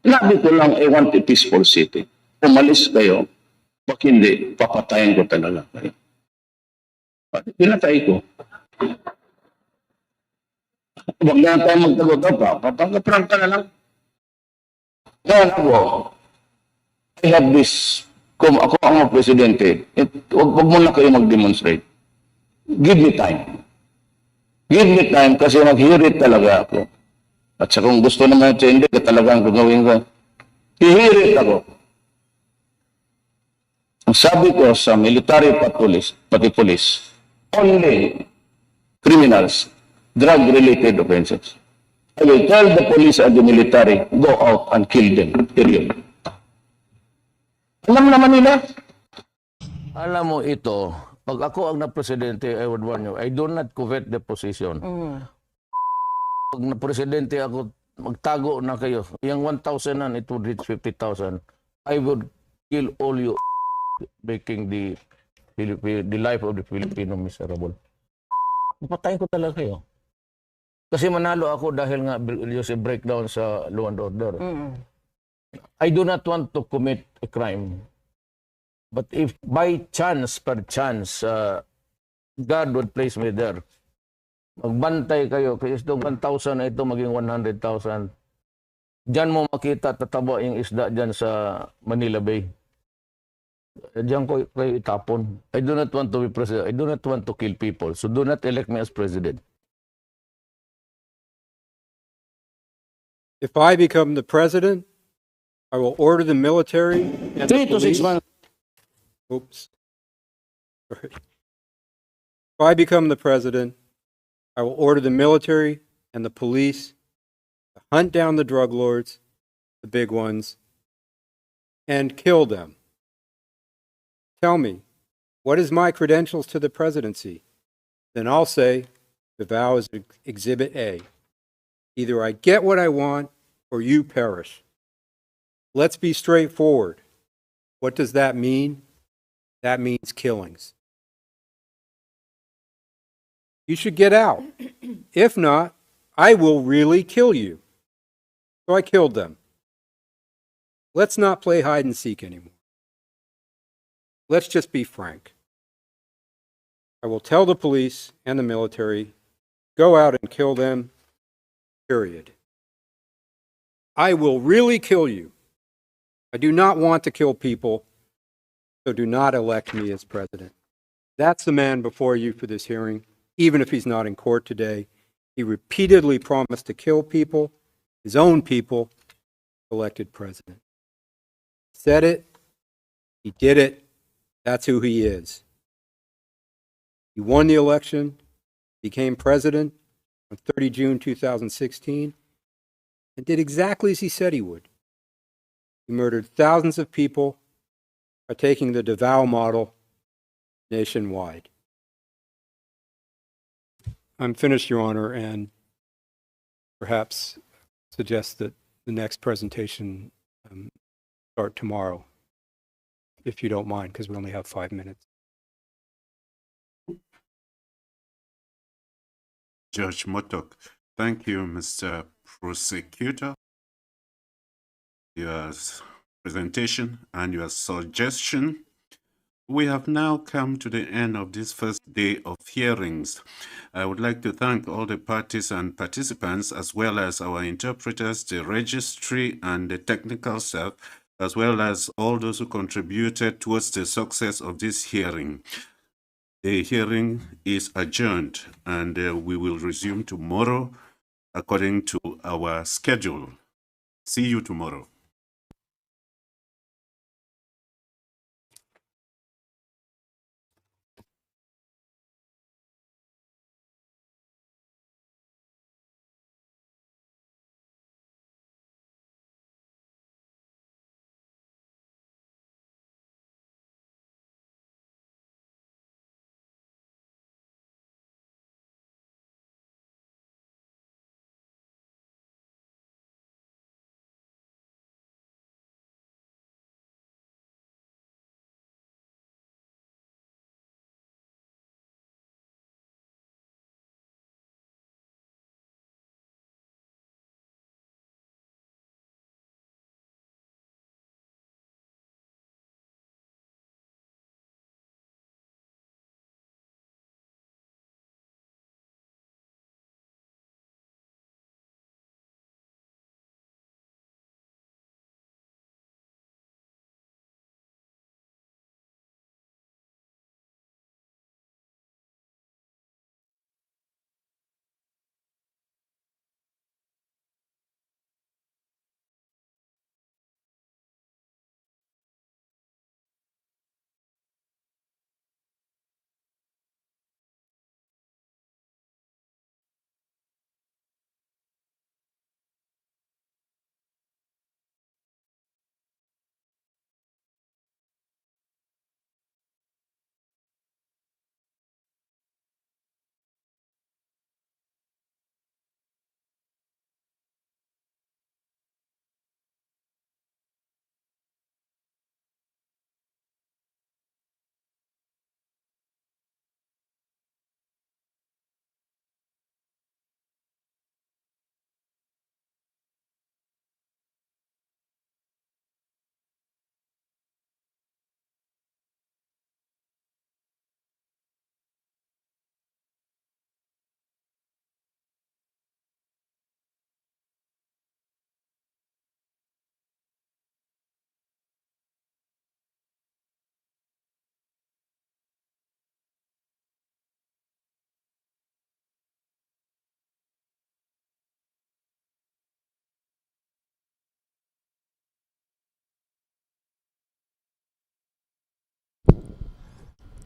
Labi ko lang, I want a peaceful city. Umalis kayo, pag hindi, papatayin ko talaga kayo. Pinatay ko. Huwag na tayo magtagot pa. Papagkaprang ka na lang. Ngayon ako, I have this, kung ako ang presidente, huwag muna kayo mag-demonstrate. Give me time. Give me time kasi mag-hearit talaga ako. At sa kung gusto naman siya, hindi ka talagang gagawin ko. Hihirit ako. Ang sabi ko sa military pati police, only criminals, drug-related offenses. I will tell the police and the military, go out and kill them. Period. Alam naman nila. Alam mo ito, pag ako ang na-presidente, I would warn you, I do not covet the position. Pag na-presidente ako, magtago na kayo. Yung 1,000 nan, it would reach 50,000. I would kill all you making the life of the Filipino miserable. Napatayin ko talaga kayo. Kasi manalo ako dahil nga yung breakdown sa law and order. I do not want to commit a crime. But if by chance, per chance, God would place me there, magbantay kayo, kasi itong 1,000 na ito maging 100,000. Diyan mo makita tataba yung isda dyan sa Manila Bay. Diyan ko kayo itapon. I do not want to be president. I do not want to kill people. So do not elect me as president. If I become the president, I will order the military and 3 to 6 months. Oops. Sorry. If I become the president, I will order the military and the police to hunt down the drug lords, the big ones, and kill them. Tell me, what is my credentials to the presidency? Then I'll say, Davao is Exhibit A. Either I get what I want or you perish. Let's be straightforward. What does that mean? That means killings. You should get out. If not, I will really kill you. So I killed them. Let's not play hide and seek anymore. Let's just be frank. I will tell the police and the military, go out and kill them, period. I will really kill you. I do not want to kill people, so do not elect me as president. That's the man before you for this hearing, even if he's not in court today. He repeatedly promised to kill people, his own people, elected president. He said it, he did it, that's who he is. He won the election, became president on 30 June 2016, and did exactly as he said he would. He murdered thousands of people by taking the Davao model nationwide. I'm finished, Your Honor, and perhaps suggest that the next presentation start tomorrow, if you don't mind, because we only have 5 minutes. Judge Motok, thank you, Mr. Prosecutor. Your presentation and your suggestion. We have now come to the end of this first day of hearings. I would like to thank all the parties and participants, as well as our interpreters, the registry, and the technical staff, as well as all those who contributed towards the success of this hearing. The hearing is adjourned, and we will resume tomorrow according to our schedule. See you tomorrow.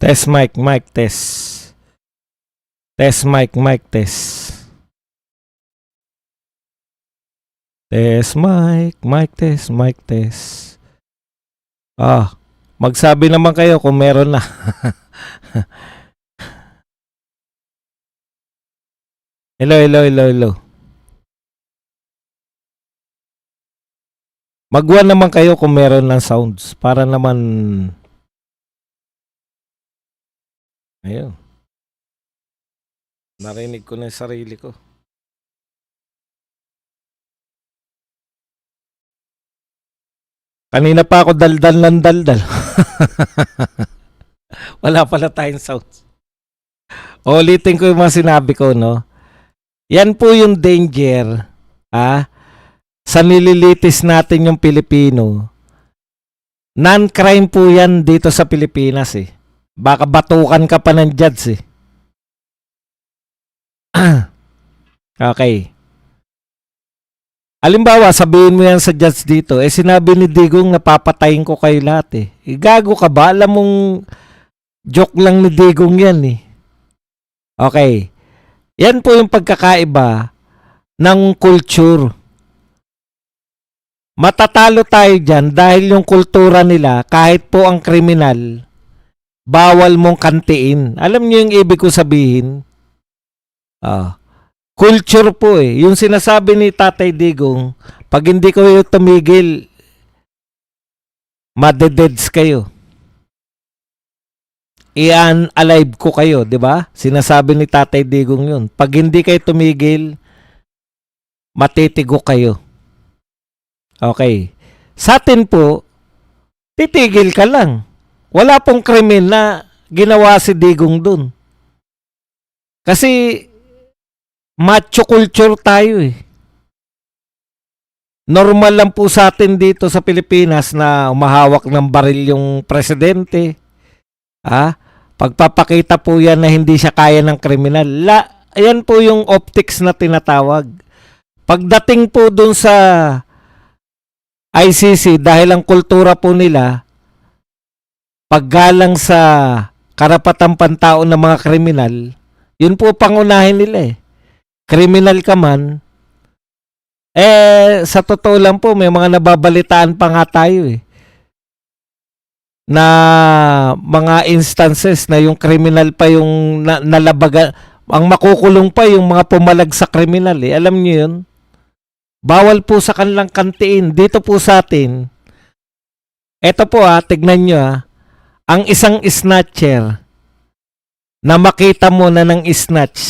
Test mic, mic, test. Test mic, mic, test. Test mic, mic, test, mic, test. Magsabi naman kayo kung meron na. Hello, hello, hello, hello. Magwan naman kayo kung meron ng sounds para naman. Ayun. Narinig ko na yung sarili ko. Kanina pa ako daldal ng daldal. Wala pala tayong sounds. Ulitin ko yung mga sinabi ko, no? Yan po yung danger, sa nililitis natin yung Pilipino. Non-crime po yan dito sa Pilipinas, eh. Baka batukan ka pa ng judge, eh. Okay. Halimbawa, sabihin mo yan sa judge dito, sinabi ni Digong na papatayin ko kayo lahat, eh. Gago ka ba? Alam mong joke lang ni Digong yan, eh. Okay. Yan po yung pagkakaiba ng culture. Matatalo tayo dyan dahil yung kultura nila, kahit po ang kriminal, bawal mong kantiin. Alam niyo yung ibig ko sabihin? Culture po, eh. Yung sinasabi ni Tatay Digong, pag hindi kayo tumigil, madededs kayo. I-unalive ko kayo, di ba? Sinasabi ni Tatay Digong yun. Pag hindi kayo tumigil, matitigo kayo. Okay. Sa atin po, titigil ka lang. Wala pong krimen na ginawa si Digong dun. Kasi macho culture tayo, eh. Normal lang po sa atin dito sa Pilipinas na umahawak ng baril yung presidente. Pagpapakita po yan na hindi siya kaya ng kriminal. Ayan po yung optics na tinatawag. Pagdating po dun sa ICC, dahil ang kultura po nila, paggalang sa karapatang pantao ng mga kriminal, yun po pangunahin nila, eh. Kriminal ka man, sa totoo lang po, may mga nababalitaan pa nga tayo, eh, na mga instances na yung criminal pa yung nalabaga, ang makukulong pa yung mga pumalag sa criminal, eh. Alam niyo yun? Bawal po sa kanilang kantiin. Dito po sa atin, eto po, tignan nyo, ang isang snatcher na makita mo na ng snatch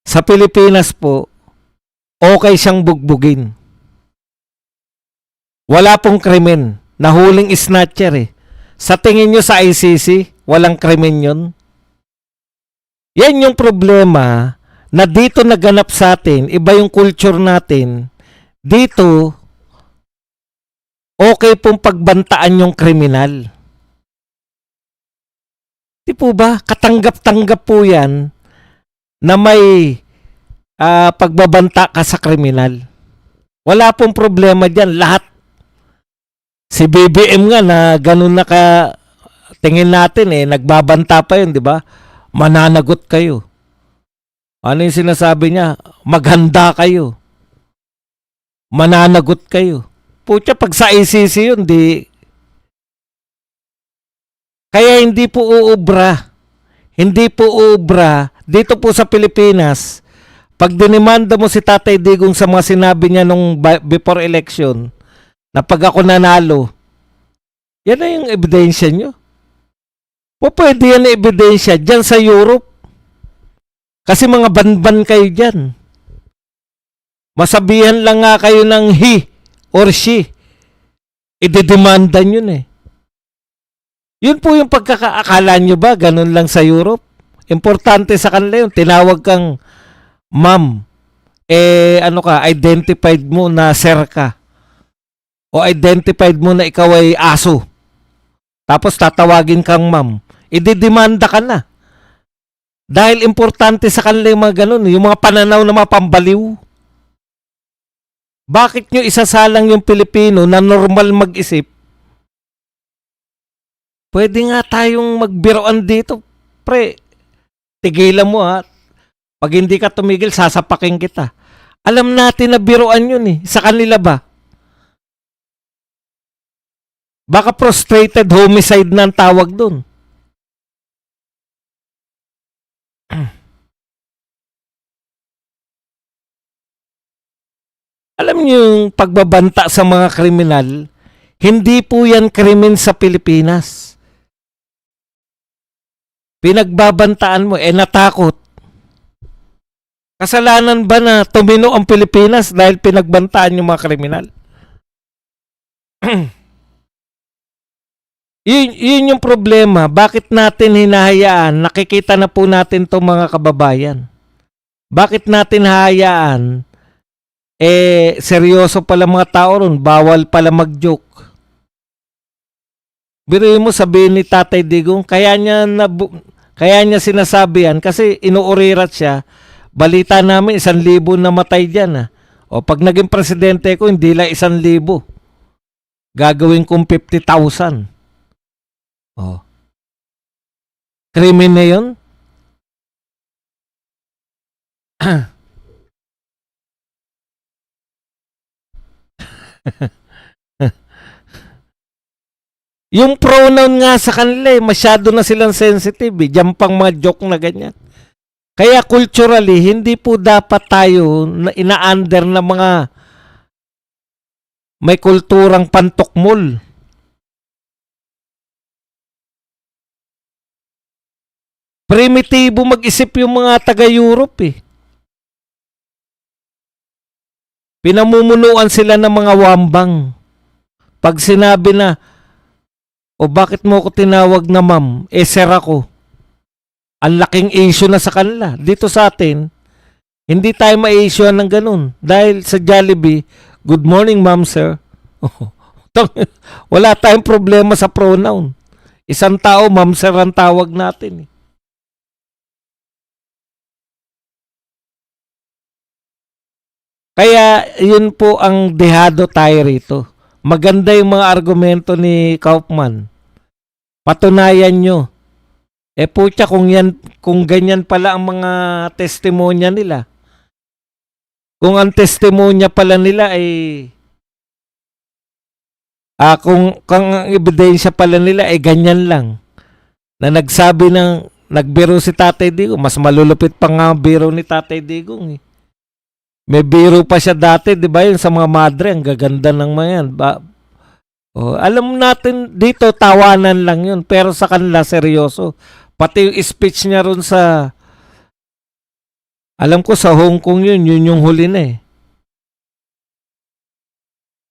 sa Pilipinas po, okay siyang bugbugin. Wala pong krimen. Nahuling snatcher, eh. Sa tingin nyo sa ICC, walang krimen yun? Yan yung problema na dito naganap sa atin. Iba yung culture natin. Dito, okay pong pagbantaan yung kriminal. Di po ba? Katanggap-tanggap po yan na may pagbabanta ka sa kriminal. Wala pong problema dyan. Lahat. Si BBM nga na ganun na ka tingin natin, eh, nagbabanta pa yun, di ba? Mananagot kayo. Ano yung sinasabi niya? Maghanda kayo. Mananagot kayo. Putya, pag sa ICC yun, di. Kaya hindi po uubra. Hindi po uubra. Dito po sa Pilipinas, pag dinimanda mo si Tatay Digong sa mga sinabi niya nung before election, na pag ako nanalo, yan na yung ebidensya nyo. Pwede yan na ebidensya dyan sa Europe. Kasi mga banban kayo dyan. Masabihan lang nga kayo ng he or she. Idedemanda yun, eh. Yun po yung pagkakaakala nyo ba? Ganun lang sa Europe. Importante sa kanila yun. Tinawag kang ma'am. Identified mo na sir ka. O identified mo na ikaw ay aso. Tapos tatawagin kang ma'am. Ididemanda ka na. Dahil importante sa kanila yung mga ganun. Yung mga pananaw na mga pambaliw. Bakit nyo isasalang yung Pilipino na normal mag-isip Pwede nga tayong magbiroan dito, pre. Tigilan mo ha. Pag hindi ka tumigil, sasapakin kita. Alam natin na biroan yun eh. Sa kanila ba? Baka frustrated homicide na ang tawag dun. Alam niyo yung pagbabanta sa mga kriminal, hindi po yan krimen sa Pilipinas. Pinagbabantaan mo, natakot. Kasalanan ba na tumino ang Pilipinas dahil pinagbantaan yung mga kriminal? Yun yung problema. Bakit natin hinahayaan? Nakikita na po natin to mga kababayan. Bakit natin hahayaan? Seryoso pala mga tao ron. Bawal pala mag-joke. Biruin mo, sabihin ni Tatay Digong, kaya niya sinasabi yan kasi inuurirat siya. Balita namin 1,000 namatay dyan. O pag naging presidente ko, hindi lang 1,000. Gagawin kong 50,000. O. Krimen na yun? Yung pronoun nga sa kanila, masyado na silang sensitive. Diyan pang mga joke na ganyan. Kaya culturally, hindi po dapat tayo na ina-under na mga may kulturang pantokmol. Primitibo mag-isip yung mga taga-Europe eh. Pinamumunuan sila ng mga wambang. Pag sinabi na, o bakit mo ako tinawag na ma'am? Sir ako. Ang laking issue na sa kanila. Dito sa atin, hindi tayo ma-issue ng ganun. Dahil sa Jollibee, good morning ma'am sir. Wala tayong problema sa pronoun. Isang tao, ma'am sir ang tawag natin. Kaya yun po ang dehado tayo rito. Maganda yung mga argumento ni Kaufman. Patunayan nyo. Putya, kung ganyan pala ang mga testimonya nila. Kung ang testimonya pala nila ay kung ang ebidensya pala nila ay ganyan lang. Na nagsabi ng nagbiro si Tatay Digong, mas malulupit pa nga ang biro ni Tatay Digong eh. May biro pa siya dati, di ba? Yung sa mga madre, ang gaganda ng mga yan. Alam natin, dito tawanan lang yun. Pero sa kanila, seryoso. Pati yung speech niya ron sa... Alam ko sa Hong Kong yun yung huli na eh.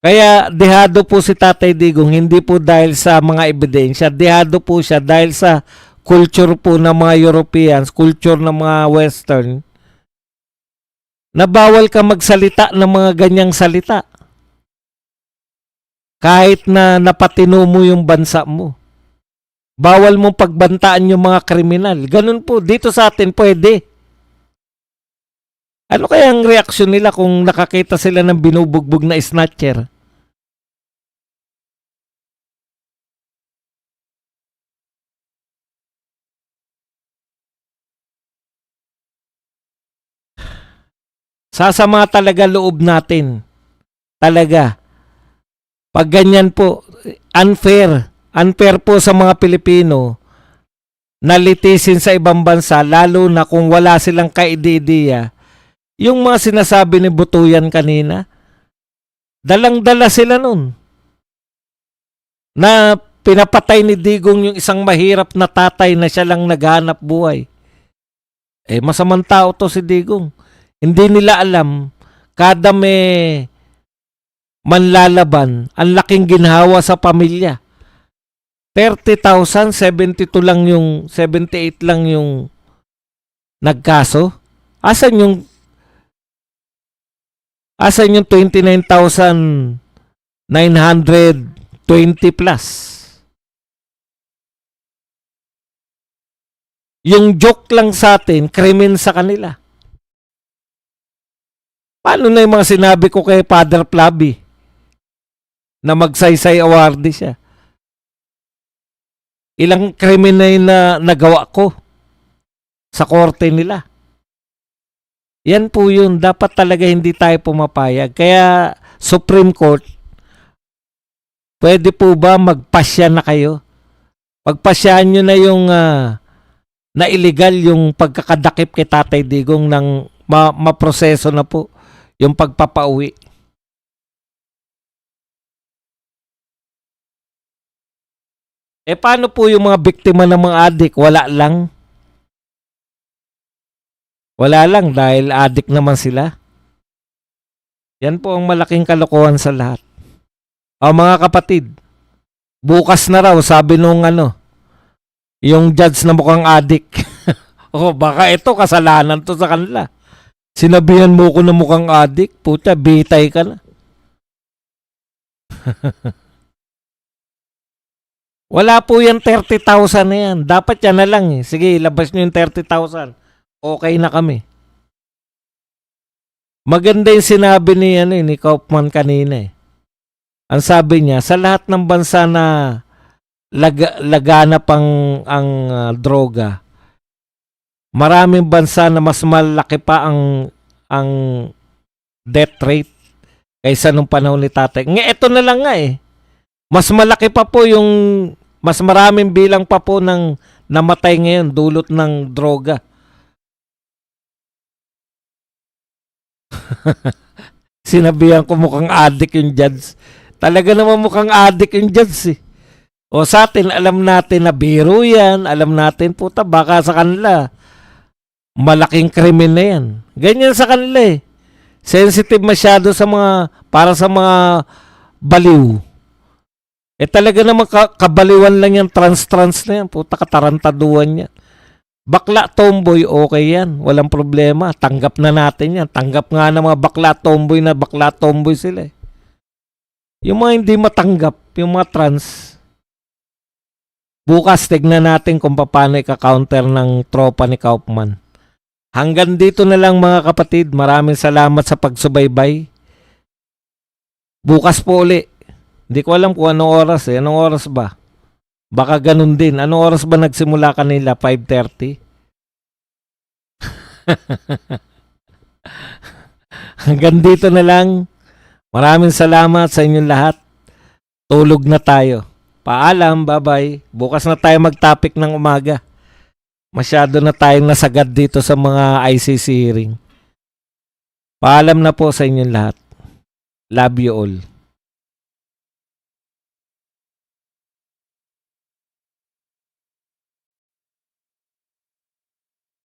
Kaya dehado po si Tatay Digong, hindi po dahil sa mga ebidensya. Dehado po siya dahil sa culture po ng mga Europeans, culture ng mga Western, na bawal ka magsalita ng mga ganyang salita. Kahit na napatino mo yung bansa mo. Bawal mong pagbantaan yung mga kriminal. Ganun po. Dito sa atin, pwede. Ano kaya ang reaksyon nila kung nakakita sila ng binubugbog na snatcher? Sasama talaga loob natin. Talaga. Pag ganyan po, unfair. Unfair po sa mga Pilipino na litisin sa ibang bansa, lalo na kung wala silang kaididiya. Yung mga sinasabi ni Butuyan kanina, dalang-dala sila nun. Na pinapatay ni Digong yung isang mahirap na tatay na siya lang naghanap buhay. Masamang tao to si Digong. Hindi nila alam, kada may manlalaban, ang laking ginhawa sa pamilya. 30,000, 78 lang yung nagkaso. Asan yung 29,920 plus? Yung joke lang sa atin, krimen sa kanila. Paano na yung mga sinabi ko kay Father Flaby na magsaysay awardee siya? Ilang krimen na nagawa ko sa korte nila. Yan po yun. Dapat talaga hindi tayo pumapayag. Kaya Supreme Court, pwede po ba magpasya na kayo? Pagpasyahan nyo na yung na illegal yung pagkakadakip kay Tatay Digong ng maproseso na po yung pagpapauwi. Paano po yung mga biktima ng mga adik? Wala lang. Wala lang dahil adik naman sila. Yan po ang malaking kalokohan sa lahat. Mga kapatid, bukas na raw, sabi nung yung judge na mukhang adik. Baka ito kasalanan to sa kanila. Sinabihan mo ko na mukhang adik, puta, bitay ka na. Wala po yan 30,000 na yan. Dapat yan na lang eh. Sige, labas nyo yung 30,000. Okay na kami. Maganda yung sinabi ni Kaufman kanina eh. Ang sabi niya, sa lahat ng bansa na laganap ang droga, maraming bansa na mas malaki pa ang death rate kaysa nung panahon ni Tatay. Ito na lang nga eh. Mas malaki pa po yung, mas maraming bilang pa po ng namatay ngayon dulot ng droga. Sinabihan ko mukhang adik yung judge. Talaga naman mukhang adik yung judge eh. O sa atin, alam natin na biro yan. Alam natin, puta, baka sa kanila malaking krimen na yan. Ganyan sa kanila eh. Sensitive masyado sa mga, para sa mga baliw. Talaga naman kabaliwan lang yan, trans na yan. Puta, katarantaduan yan. Bakla tomboy, okay yan. Walang problema. Tanggap na natin yan. Tanggap nga ng mga bakla tomboy na bakla tomboy sila eh. Yung mga hindi matanggap, yung mga trans, bukas tignan natin kung paano ika-counter ng tropa ni Kaufman. Hanggang dito na lang mga kapatid. Maraming salamat sa pagsubaybay. Bukas po uli. Hindi ko alam kung anong oras eh. Anong oras ba? Baka ganun din. Anong oras ba nagsimula kanila? 5:30? Hanggang dito na lang. Maraming salamat sa inyong lahat. Tulog na tayo. Paalam, bye-bye. Bukas na tayo mag-topic ng umaga. Masyado na tayong nasagad dito sa mga ICC hearing. Paalam na po sa inyong lahat. Love you all.